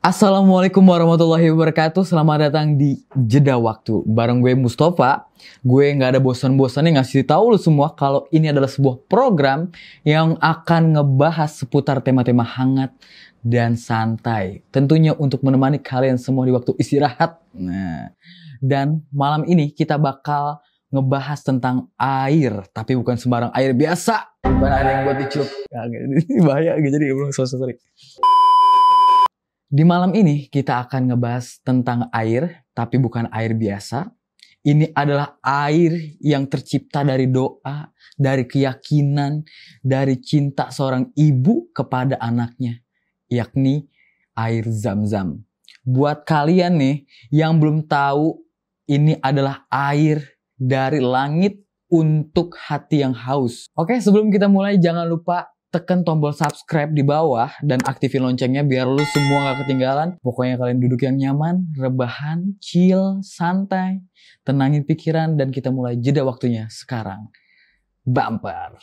Assalamualaikum warahmatullahi wabarakatuh. Selamat datang di Jeda Waktu bareng gue Mustafa. Gue nggak ada bosan-bosannya ngasih tahu lu semua kalau ini adalah sebuah program yang akan ngebahas seputar tema-tema hangat dan santai. Tentunya untuk menemani kalian semua di waktu istirahat. Nah, dan malam ini kita bakal ngebahas tentang air, tapi bukan sembarang air biasa. Bukan air yang buat dicup. Ini bahaya jadi belum sorry. Di malam ini kita akan ngebahas tentang air, tapi bukan air biasa. Ini adalah air yang tercipta dari doa, dari keyakinan, dari cinta seorang ibu kepada anaknya, yakni air Zam-Zam. Buat kalian nih yang belum tahu, ini adalah air dari langit untuk hati yang haus. Oke, sebelum kita mulai jangan lupa tekan tombol subscribe di bawah dan aktifin loncengnya biar lu semua gak ketinggalan. Pokoknya kalian duduk yang nyaman, rebahan, chill, santai, tenangin pikiran dan kita mulai jeda waktunya sekarang. Bumper.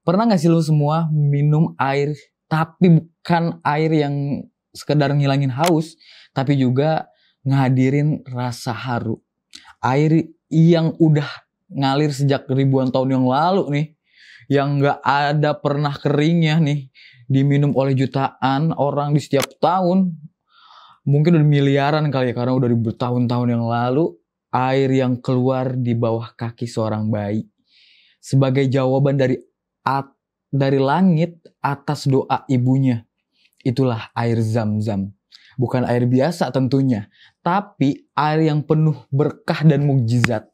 Pernah gak sih lu semua minum air tapi bukan air yang sekedar ngilangin haus, tapi juga ngehadirin rasa haru. Air yang udah ngalir sejak ribuan tahun yang lalu nih, yang gak ada pernah keringnya nih, diminum oleh jutaan orang di setiap tahun, mungkin udah miliaran kali ya, karena udah bertahun-tahun yang lalu, air yang keluar di bawah kaki seorang bayi, sebagai jawaban dari langit atas doa ibunya. Itulah air Zam-Zam. Bukan air biasa tentunya, tapi air yang penuh berkah dan mukjizat.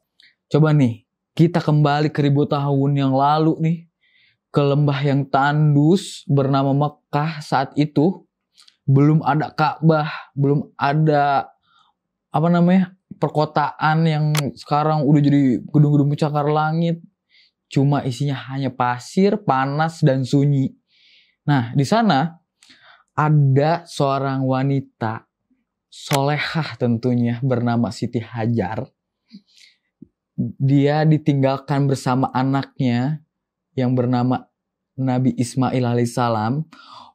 Coba nih, kita kembali ke ribu tahun yang lalu nih, ke lembah yang tandus bernama Mekah. Saat itu belum ada Ka'bah, belum ada perkotaan yang sekarang udah jadi gedung-gedung pencakar langit. Cuma isinya hanya pasir, panas dan sunyi. Nah, di sana ada seorang wanita solehah tentunya bernama Siti Hajar. Dia ditinggalkan bersama anaknya yang bernama Nabi Ismail alaihissalam.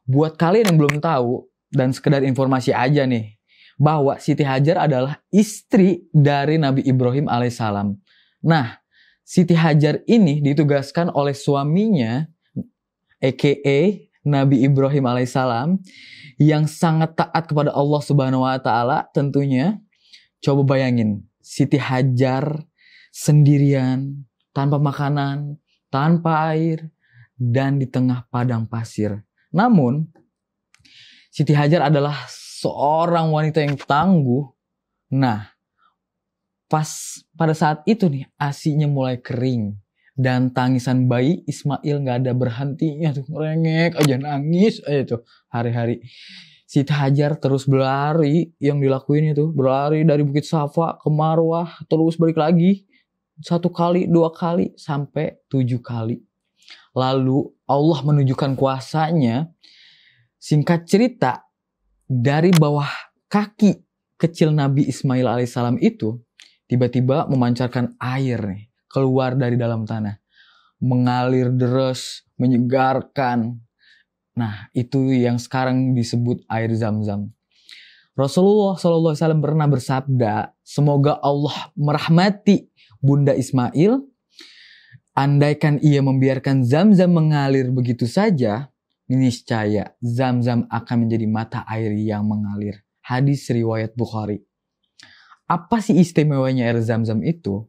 Buat kalian yang belum tahu dan sekedar informasi aja nih, bahwa Siti Hajar adalah istri dari Nabi Ibrahim alaihissalam. Nah, Siti Hajar ini ditugaskan oleh suaminya, aka Nabi Ibrahim alaihissalam, yang sangat taat kepada Allah Subhanahu wa taala tentunya. Coba bayangin, Siti Hajar sendirian, tanpa makanan, tanpa air, dan di tengah padang pasir. Namun, Siti Hajar adalah seorang wanita yang tangguh. Nah, pada saat itu nih, ASINya mulai kering. Dan tangisan bayi Ismail gak ada berhentinya tuh. Ngerengek aja, nangis aja tuh hari-hari. Siti Hajar terus berlari. Yang dilakuin itu berlari dari Bukit Safa ke Marwah. Terus balik lagi. 1 kali, 2 kali, sampai 7 kali. Lalu Allah menunjukkan kuasanya. Singkat cerita, dari bawah kaki kecil Nabi Ismail alaihissalam itu tiba-tiba memancarkan air nih, keluar dari dalam tanah, mengalir deras, menyegarkan. Nah, itu yang sekarang disebut air Zam-Zam. Rasulullah SAW pernah bersabda, semoga Allah merahmati Bunda Ismail. Andaikan ia membiarkan Zam-Zam mengalir begitu saja, niscaya Zam-Zam akan menjadi mata air yang mengalir. Hadis riwayat Bukhari. Apa sih istimewanya air Zam-Zam itu?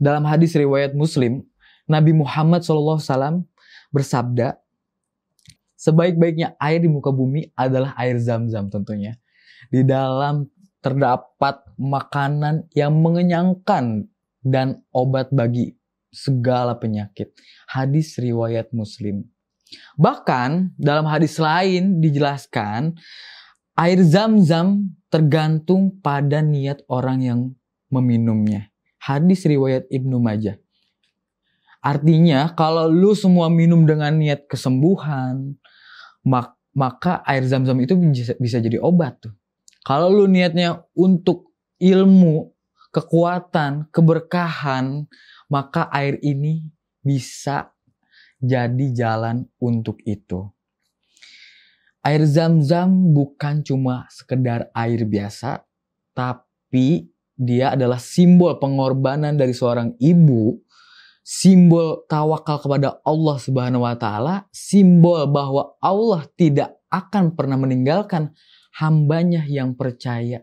Dalam hadis riwayat Muslim, Nabi Muhammad SAW bersabda, sebaik-baiknya air di muka bumi adalah air Zam-Zam tentunya. Di dalam terdapat makanan yang mengenyangkan dan obat bagi segala penyakit. Hadis riwayat Muslim. Bahkan dalam hadis lain dijelaskan, air Zam-Zam tergantung pada niat orang yang meminumnya. Hadis riwayat Ibnu Majah. Artinya kalau lu semua minum dengan niat kesembuhan, maka air Zam-Zam itu bisa jadi obat tuh. Kalau lu niatnya untuk ilmu, kekuatan, keberkahan, maka air ini bisa jadi jalan untuk itu. Air Zam-Zam bukan cuma sekedar air biasa, tapi dia adalah simbol pengorbanan dari seorang ibu, simbol tawakal kepada Allah Subhanahu wa taala, simbol bahwa Allah tidak akan pernah meninggalkan hambanya yang percaya.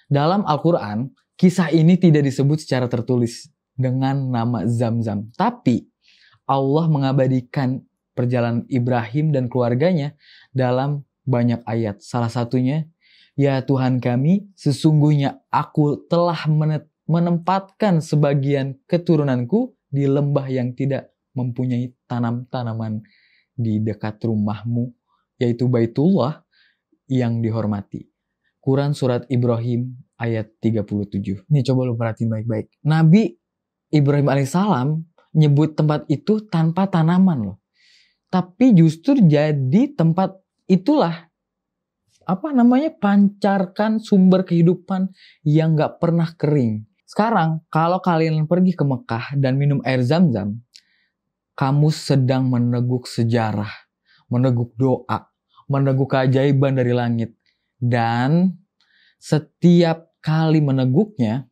Dalam Al-Quran, kisah ini tidak disebut secara tertulis dengan nama Zam-Zam, tapi Allah mengabadikan perjalanan Ibrahim dan keluarganya dalam banyak ayat. Salah satunya, ya Tuhan kami, sesungguhnya aku telah menempatkan sebagian keturunanku di lembah yang tidak mempunyai tanam-tanaman di dekat rumahmu, yaitu Baitullah yang dihormati. Quran Surat Ibrahim ayat 37. Nih coba lu perhatiin baik-baik. Nabi Ibrahim alaihissalam nyebut tempat itu tanpa tanaman loh. Tapi justru jadi tempat itulah pancarkan sumber kehidupan yang gak pernah kering. Sekarang kalau kalian pergi ke Mekah dan minum air Zam-Zam, kamu sedang meneguk sejarah, meneguk doa, meneguk keajaiban dari langit. Dan setiap kali meneguknya,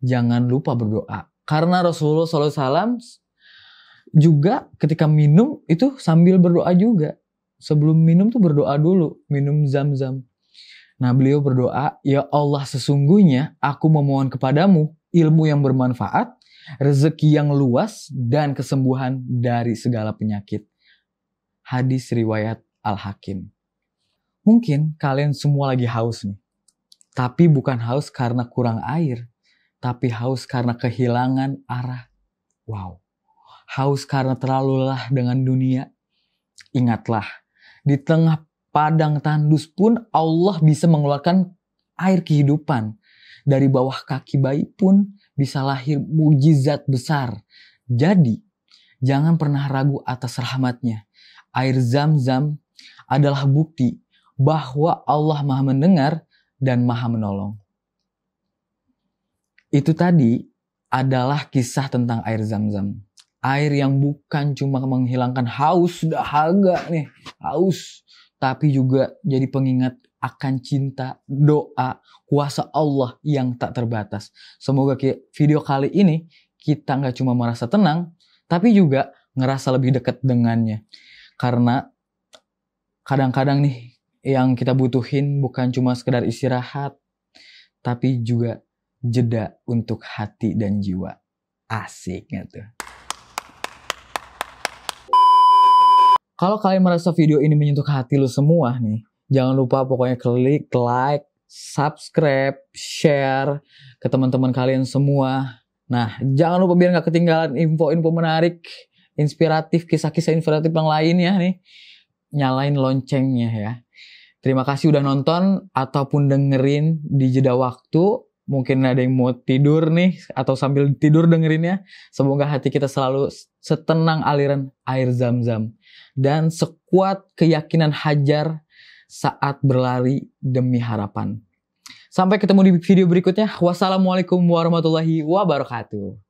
jangan lupa berdoa. Karena Rasulullah SAW juga ketika minum itu sambil berdoa juga. Sebelum minum tuh berdoa dulu, minum Zam-Zam. Nah beliau berdoa, ya Allah sesungguhnya aku memohon kepadamu ilmu yang bermanfaat, rezeki yang luas, dan kesembuhan dari segala penyakit. Hadis riwayat Al-Hakim. Mungkin kalian semua lagi haus nih. Tapi bukan haus karena kurang air, tapi haus karena kehilangan arah. Wow. Haus karena terlalu lelah dengan dunia. Ingatlah, di tengah padang tandus pun Allah bisa mengeluarkan air kehidupan. Dari bawah kaki bayi pun bisa lahir mujizat besar. Jadi, jangan pernah ragu atas rahmatnya. Air Zam-Zam adalah bukti bahwa Allah Maha mendengar dan Maha menolong. Itu tadi adalah kisah tentang air Zam-Zam. Air yang bukan cuma menghilangkan haus, dahaga nih, haus. Tapi juga jadi pengingat akan cinta, doa, kuasa Allah yang tak terbatas. Semoga video kali ini kita gak cuma merasa tenang, tapi juga ngerasa lebih dekat dengannya. Karena kadang-kadang nih yang kita butuhin bukan cuma sekedar istirahat, tapi juga jeda untuk hati dan jiwa. Asik gak tuh? Kalau kalian merasa video ini menyentuh hati lu semua nih, jangan lupa pokoknya klik like, subscribe, share ke teman-teman kalian semua. Nah, jangan lupa biar gak ketinggalan info-info menarik, inspiratif, kisah-kisah inspiratif yang lainnya nih. Nyalain loncengnya ya. Terima kasih udah nonton ataupun dengerin di jeda waktu. Mungkin ada yang mau tidur nih atau sambil tidur dengerinnya. Semoga hati kita selalu setenang aliran air Zam-Zam dan sekuat keyakinan Hajar saat berlari demi harapan. Sampai ketemu di video berikutnya. Wassalamualaikum warahmatullahi wabarakatuh.